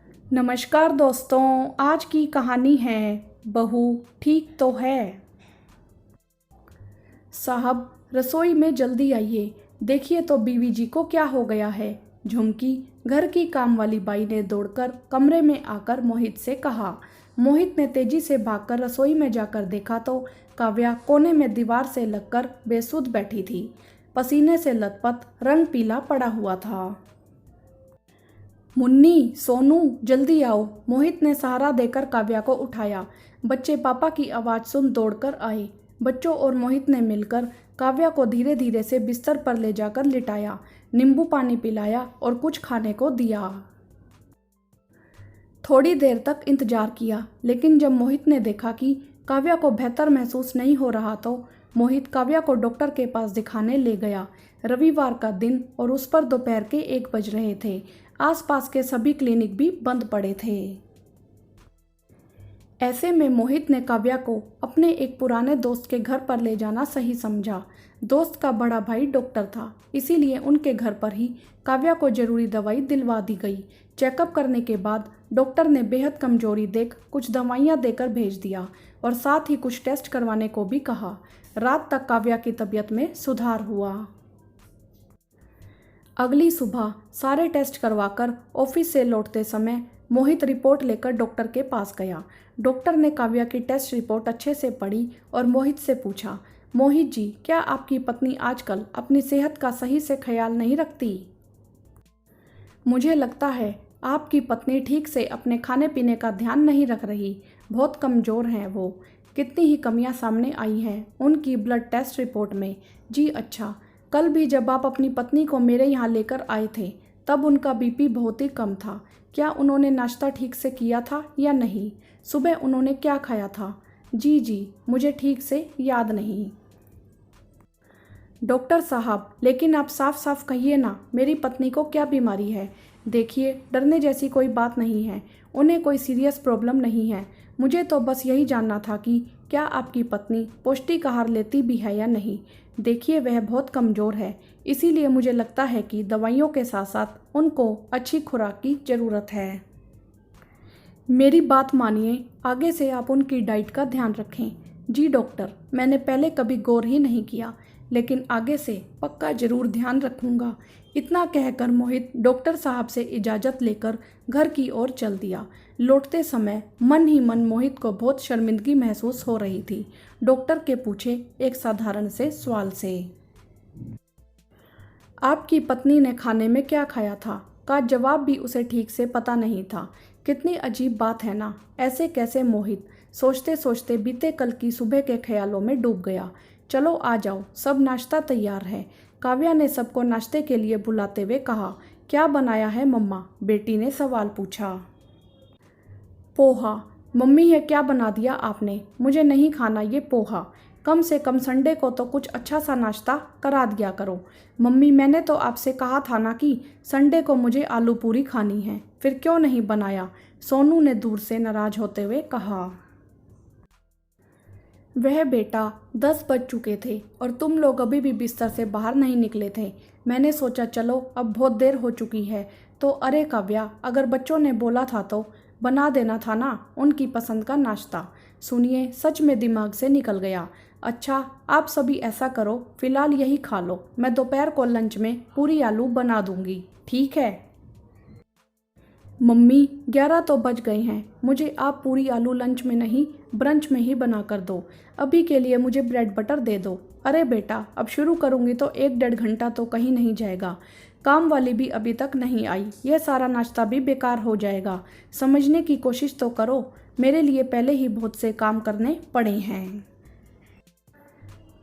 नमस्कार दोस्तों, आज की कहानी है बहू ठीक तो है। साहब, रसोई में जल्दी आइए, देखिए तो बीवी जी को क्या हो गया है। झुमकी, घर की काम वाली बाई ने दौड़कर कमरे में आकर मोहित से कहा। मोहित ने तेजी से भागकर रसोई में जाकर देखा तो काव्या कोने में दीवार से लगकर बेसुध बैठी थी। पसीने से लथपथ, रंग पीला पड़ा हुआ था। मुन्नी, सोनू, जल्दी आओ, मोहित ने सहारा देकर काव्या को उठाया। बच्चे पापा की आवाज़ सुन दौड़कर आए। बच्चों और मोहित ने मिलकर काव्या को धीरे धीरे से बिस्तर पर ले जाकर लिटाया, नींबू पानी पिलाया और कुछ खाने को दिया। थोड़ी देर तक इंतजार किया, लेकिन जब मोहित ने देखा कि काव्या को बेहतर महसूस नहीं हो रहा तो मोहित काव्या को डॉक्टर के पास दिखाने ले गया। रविवार का दिन और उस पर दोपहर के 1 बज रहे थे। आसपास के सभी क्लिनिक भी बंद पड़े थे। ऐसे में मोहित ने काव्या को अपने एक पुराने दोस्त के घर पर ले जाना सही समझा। दोस्त का बड़ा भाई डॉक्टर था, इसीलिए उनके घर पर ही काव्या को जरूरी दवाई दिलवा दी गई। चेकअप करने के बाद डॉक्टर ने बेहद कमजोरी देख कुछ दवाइयाँ देकर भेज दिया और साथ ही कुछ टेस्ट करवाने को भी कहा। रात तक काव्या की तबीयत में सुधार हुआ। अगली सुबह सारे टेस्ट करवाकर ऑफिस से लौटते समय मोहित रिपोर्ट लेकर डॉक्टर के पास गया। डॉक्टर ने काव्या की टेस्ट रिपोर्ट अच्छे से पढ़ी और मोहित से पूछा, मोहित जी, क्या आपकी पत्नी आजकल अपनी सेहत का सही से ख्याल नहीं रखती? मुझे लगता है आपकी पत्नी ठीक से अपने खाने पीने का ध्यान नहीं रख रही, बहुत कमज़ोर हैं वो। कितनी ही कमियां सामने आई हैं उनकी ब्लड टेस्ट रिपोर्ट में। जी अच्छा, कल भी जब आप अपनी पत्नी को मेरे यहाँ लेकर आए थे तब उनका बीपी बहुत ही कम था। क्या उन्होंने नाश्ता ठीक से किया था या नहीं? सुबह उन्होंने क्या खाया था? जी, मुझे ठीक से याद नहीं। डॉक्टर साहब, लेकिन आप साफ साफ कहिए ना, मेरी पत्नी को क्या बीमारी है? देखिए, डरने जैसी कोई बात नहीं है, उन्हें कोई सीरियस प्रॉब्लम नहीं है। मुझे तो बस यही जानना था कि क्या आपकी पत्नी पौष्टिक आहार लेती भी है या नहीं। देखिए, वह बहुत कमज़ोर है, इसीलिए मुझे लगता है कि दवाइयों के साथ साथ उनको अच्छी खुराक की ज़रूरत है। मेरी बात मानिए, आगे से आप उनकी डाइट का ध्यान रखें। जी डॉक्टर, मैंने पहले कभी गौर ही नहीं किया, लेकिन आगे से पक्का ज़रूर ध्यान रखूंगा। इतना कहकर मोहित डॉक्टर साहब से इजाज़त लेकर घर की ओर चल दिया। लौटते समय मन ही मन मोहित को बहुत शर्मिंदगी महसूस हो रही थी। डॉक्टर के पूछे एक साधारण से सवाल से, आपकी पत्नी ने खाने में क्या खाया था, का जवाब भी उसे ठीक से पता नहीं था। कितनी अजीब बात है ना, ऐसे कैसे? मोहित सोचते सोचते बीते कल की सुबह के ख्यालों में डूब गया। चलो आ जाओ, सब नाश्ता तैयार है, काव्या ने सबको नाश्ते के लिए बुलाते हुए कहा। क्या बनाया है मम्मा? बेटी ने सवाल पूछा। पोहा। मम्मी, ये क्या बना दिया आपने? मुझे नहीं खाना ये पोहा। कम से कम संडे को तो कुछ अच्छा सा नाश्ता करा दिया करो। मम्मी, मैंने तो आपसे कहा था ना कि संडे को मुझे आलू पूरी खानी है, फिर क्यों नहीं बनाया? सोनू ने दूर से नाराज होते हुए कहा। वह बेटा, 10 बज चुके थे और तुम लोग अभी भी बिस्तर से बाहर नहीं निकले थे। मैंने सोचा चलो अब बहुत देर हो चुकी है तो अरे काव्या, अगर बच्चों ने बोला था तो बना देना था ना उनकी पसंद का नाश्ता। सुनिए, सच में दिमाग से निकल गया। अच्छा, आप सभी ऐसा करो, फिलहाल यही खा लो, मैं दोपहर को लंच में पूरी आलू बना दूंगी, ठीक है? मम्मी, 11 तो बज गए हैं, मुझे आप पूरी आलू लंच में नहीं ब्रंच में ही बना कर दो। अभी के लिए मुझे ब्रेड बटर दे दो। अरे बेटा, अब शुरू करूँगी तो 1 डेढ़ घंटा तो कहीं नहीं जाएगा। काम वाली भी अभी तक नहीं आई, यह सारा नाश्ता भी बेकार हो जाएगा। समझने की कोशिश तो करो, मेरे लिए पहले ही बहुत से काम करने पड़े हैं।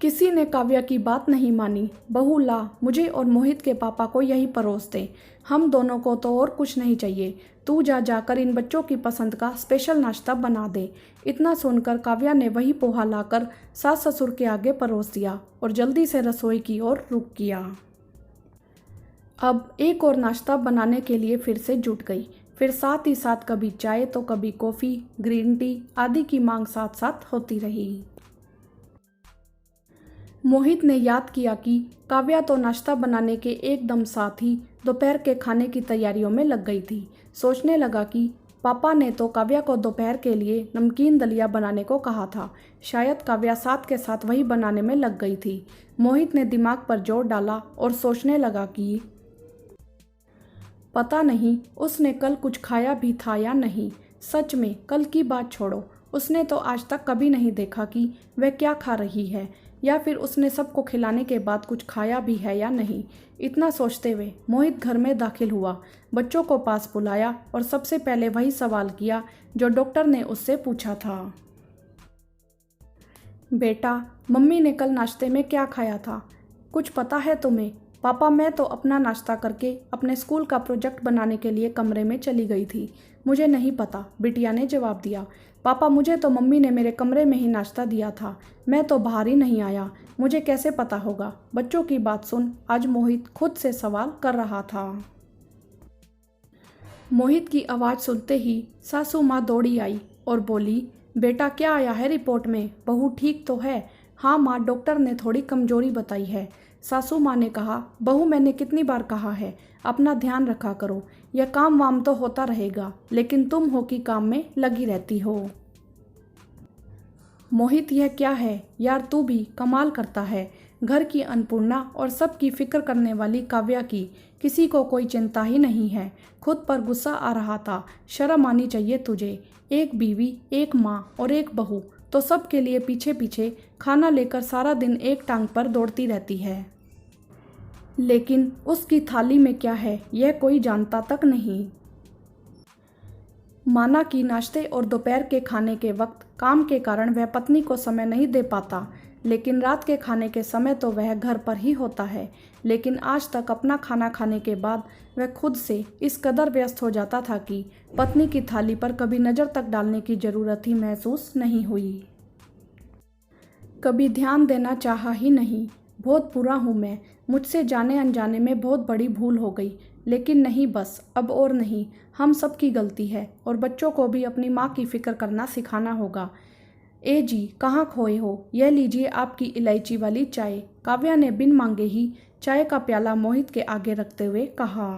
किसी ने काव्या की बात नहीं मानी। बहू ला, मुझे और मोहित के पापा को यही परोस दे, हम दोनों को तो और कुछ नहीं चाहिए। तू जाकर इन बच्चों की पसंद का स्पेशल नाश्ता बना दे। इतना सुनकर काव्या ने वही पोहा लाकर सास ससुर के आगे परोस दिया और जल्दी से रसोई की ओर रुख किया। अब एक और नाश्ता बनाने के लिए फिर से जुट गई। फिर साथ ही साथ कभी चाय तो कभी कॉफ़ी, ग्रीन टी आदि की मांग साथ साथ होती रही। मोहित ने याद किया कि काव्या तो नाश्ता बनाने के एकदम साथ ही दोपहर के खाने की तैयारियों में लग गई थी। सोचने लगा कि पापा ने तो काव्या को दोपहर के लिए नमकीन दलिया बनाने को कहा था। शायद काव्या साथ के साथ वही बनाने में लग गई थी। मोहित ने दिमाग पर जोर डाला और सोचने लगा कि पता नहीं उसने कल कुछ खाया भी था या नहीं। सच में कल की बात छोड़ो, उसने तो आज तक कभी नहीं देखा कि वह क्या खा रही है, या फिर उसने सबको खिलाने के बाद कुछ खाया भी है या नहीं। इतना सोचते हुए मोहित घर में दाखिल हुआ, बच्चों को पास बुलाया और सबसे पहले वही सवाल किया जो डॉक्टर ने उससे पूछा था। बेटा, मम्मी ने कल नाश्ते में क्या खाया था? कुछ पता है तुम्हें? पापा, मैं तो अपना नाश्ता करके अपने स्कूल का प्रोजेक्ट बनाने के लिए कमरे में चली गई थी। मुझे नहीं पता, बिटिया ने जवाब दिया। पापा, मुझे तो मम्मी ने मेरे कमरे में ही नाश्ता दिया था, मैं तो बाहर ही नहीं आया, मुझे कैसे पता होगा? बच्चों की बात सुन आज मोहित खुद से सवाल कर रहा था। मोहित की आवाज़ सुनते ही सासू माँ दौड़ी आई और बोली, बेटा क्या आया है रिपोर्ट में? बहू ठीक तो है? हाँ माँ, डॉक्टर ने थोड़ी कमजोरी बताई है। सासू माँ ने कहा, बहू मैंने कितनी बार कहा है अपना ध्यान रखा करो, यह काम वाम तो होता रहेगा, लेकिन तुम हो कि काम में लगी रहती हो। मोहित, यह क्या है यार, तू भी कमाल करता है। घर की अन्नपूर्णा और सबकी फिक्र करने वाली काव्या की किसी को कोई चिंता ही नहीं है। खुद पर गुस्सा आ रहा था। शर्म आनी चाहिए तुझे। एक बीवी, एक माँ और एक बहू, तो सबके लिए पीछे पीछे खाना लेकर सारा दिन एक टांग पर दौड़ती रहती है, लेकिन उसकी थाली में क्या है यह कोई जानता तक नहीं। माना कि नाश्ते और दोपहर के खाने के वक्त काम के कारण वह पत्नी को समय नहीं दे पाता, लेकिन रात के खाने के समय तो वह घर पर ही होता है। लेकिन आज तक अपना खाना खाने के बाद वह खुद से इस कदर व्यस्त हो जाता था कि पत्नी की थाली पर कभी नज़र तक डालने की ज़रूरत ही महसूस नहीं हुई, कभी ध्यान देना चाहा ही नहीं। बहुत बुरा हूँ मैं, मुझसे जाने अनजाने में बहुत बड़ी भूल हो गई, लेकिन नहीं, बस अब और नहीं। हम सब की गलती है और बच्चों को भी अपनी माँ की फिक्र करना सिखाना होगा। ए जी, कहाँ खोए हो? यह लीजिए आपकी इलायची वाली चाय। काव्या ने बिन मांगे ही चाय का प्याला मोहित के आगे रखते हुए कहा।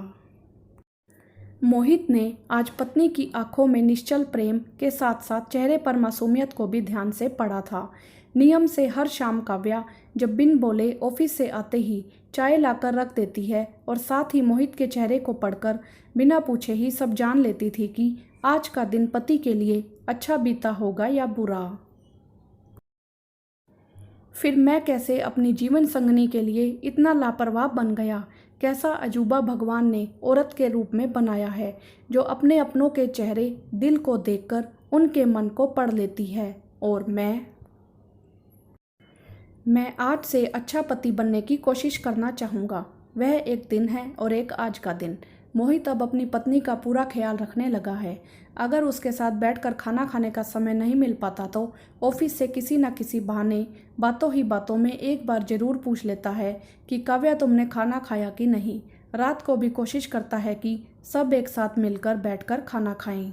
मोहित ने आज पत्नी की आंखों में निश्चल प्रेम के साथ साथ चेहरे पर मासूमियत को भी ध्यान से पढ़ा था। नियम से हर शाम काव्या जब बिन बोले ऑफिस से आते ही चाय लाकर रख देती है और साथ ही मोहित के चेहरे को पढ़कर बिना पूछे ही सब जान लेती थी कि आज का दिन पति के लिए अच्छा बीता होगा या बुरा। फिर मैं कैसे अपनी जीवन संगनी के लिए इतना लापरवाह बन गया? कैसा अजूबा भगवान ने औरत के रूप में बनाया है, जो अपने अपनों के चेहरे दिल को देखकर उनके मन को पढ़ लेती है। और मैं आज से अच्छा पति बनने की कोशिश करना चाहूँगा। वह एक दिन है और एक आज का दिन। मोहित अब अपनी पत्नी का पूरा ख्याल रखने लगा है। अगर उसके साथ बैठकर खाना खाने का समय नहीं मिल पाता तो ऑफिस से किसी न किसी बहाने बातों ही बातों में एक बार ज़रूर पूछ लेता है कि काव्या, तुमने खाना खाया कि नहीं। रात को भी कोशिश करता है कि सब एक साथ मिलकर बैठकर खाना खाएं।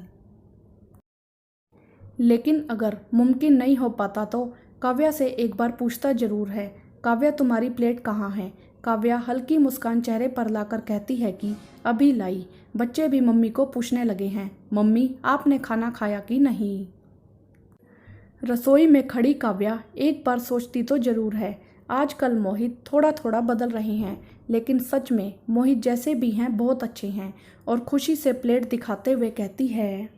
लेकिन अगर मुमकिन नहीं हो पाता तो काव्या से एक बार पूछता जरूर है, काव्या तुम्हारी प्लेट कहाँ है? काव्या हल्की मुस्कान चेहरे पर लाकर कहती है कि अभी लाई। बच्चे भी मम्मी को पूछने लगे हैं, मम्मी आपने खाना खाया कि नहीं? रसोई में खड़ी काव्या एक बार सोचती तो जरूर है, आजकल मोहित थोड़ा थोड़ा बदल रहे हैं, लेकिन सच में मोहित जैसे भी हैं बहुत अच्छे हैं। और खुशी से प्लेट दिखाते हुए कहती है,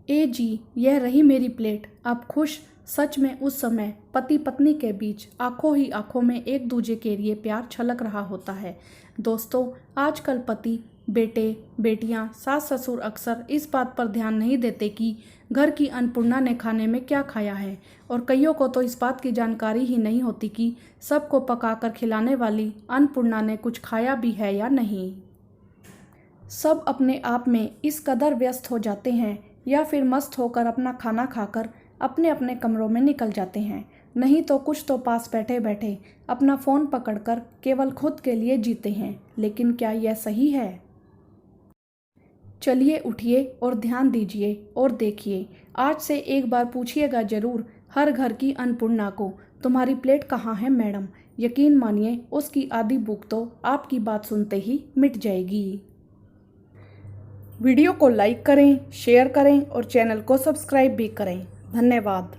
ए जी, यह रही मेरी प्लेट। आप खुश? सच में उस समय पति पत्नी के बीच आंखों ही आंखों में एक दूजे के लिए प्यार छलक रहा होता है। दोस्तों, आजकल पति, बेटे, बेटियां, सास ससुर अक्सर इस बात पर ध्यान नहीं देते कि घर की अन्नपूर्णा ने खाने में क्या खाया है, और कईयों को तो इस बात की जानकारी ही नहीं होती कि सबको पकाकर खिलाने वाली अन्नपूर्णा ने कुछ खाया भी है या नहीं। सब अपने आप में इस कदर व्यस्त हो जाते हैं या फिर मस्त होकर अपना खाना खाकर अपने अपने कमरों में निकल जाते हैं, नहीं तो कुछ तो पास बैठे बैठे अपना फ़ोन पकड़कर केवल खुद के लिए जीते हैं। लेकिन क्या यह सही है? चलिए उठिए और ध्यान दीजिए और देखिए, आज से एक बार पूछिएगा ज़रूर हर घर की अन्नपूर्णा को, तुम्हारी प्लेट कहाँ है मैडम? यकीन मानिए उसकी आधी भूख तो आपकी बात सुनते ही मिट जाएगी। वीडियो को लाइक करें, शेयर करें और चैनल को सब्सक्राइब भी करें। धन्यवाद।